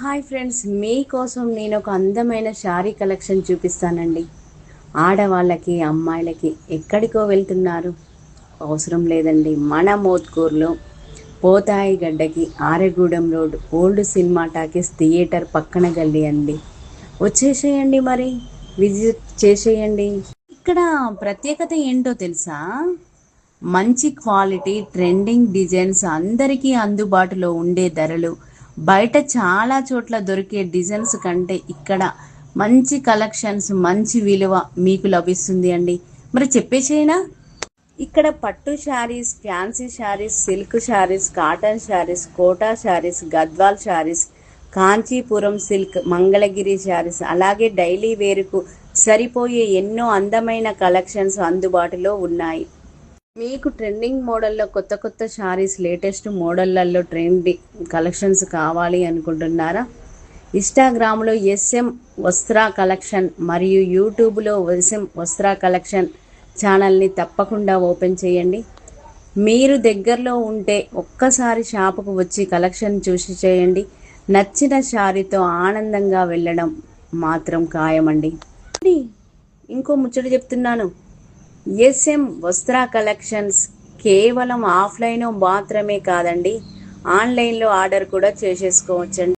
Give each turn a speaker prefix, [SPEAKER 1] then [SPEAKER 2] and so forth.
[SPEAKER 1] Hi friends, మీకోసం నేను ఒక అందమైన శారీ కలెక్షన్ చూపిస్తానండి. ఆడవాళ్ళకి అమ్మాయిలకి ఎక్కడికో వెళ్తున్నారు అవసరం లేదండి. మన మోత్కూర్లో పోతాయి గడ్డకి Aregudem road old cinema talkies theatre పక్కన గల్లీ అండి. వచ్చేసేయండి, మరి విజిట్ చేసేయండి. ఇక్కడ ప్రత్యేకత ఏంటో తెలుసా? మంచి క్వాలిటీ ట్రెండింగ్ డిజైన్స్, అందరికీ అందుబాటులో ఉండే ధరలు. బయట చాలా చోట్ల దొరికే డిజైన్స్ కంటే ఇక్కడ మంచి కలెక్షన్స్, మంచి విలువ మీకు లభిస్తుంది అండి. మరి చెప్పేసేనా? ఇక్కడ పట్టు saris, fancy saris, silk saris, cotton saris, Kota saris, Gadwal saris, Kanchipuram silk, Mangalagiri saris, అలాగే డైలీ వేరుకు సరిపోయే ఎన్నో అందమైన కలెక్షన్స్ అందుబాటులో ఉన్నాయి. మీకు ట్రెండింగ్ మోడల్లో కొత్త కొత్త శారీస్, లేటెస్ట్ మోడళ్లలో ట్రెండింగ్ కలెక్షన్స్ కావాలి అనుకుంటున్నారా? ఇన్స్టాగ్రామ్లో ఎస్ఎం వస్త్ర కలెక్షన్ మరియు యూట్యూబ్లో ఎస్ఎం వస్త్ర కలెక్షన్ ఛానల్ని తప్పకుండా ఓపెన్ చేయండి. మీరు దగ్గరలో ఉంటే ఒక్కసారి షాపుకు వచ్చి కలెక్షన్ చూసి చేయండి. నచ్చిన శారీతో ఆనందంగా వెళ్ళడం మాత్రం ఖాయమండి. ఇంకో ముచ్చట చెప్తున్నాను. ఎస్ఎం వస్త్ర కలెక్షన్స్ కేవలం ఆఫ్లైన్ మాత్రమే కాదండి, ఆన్లైన్లో ఆర్డర్ కూడా చేసేసుకోవచ్చండి.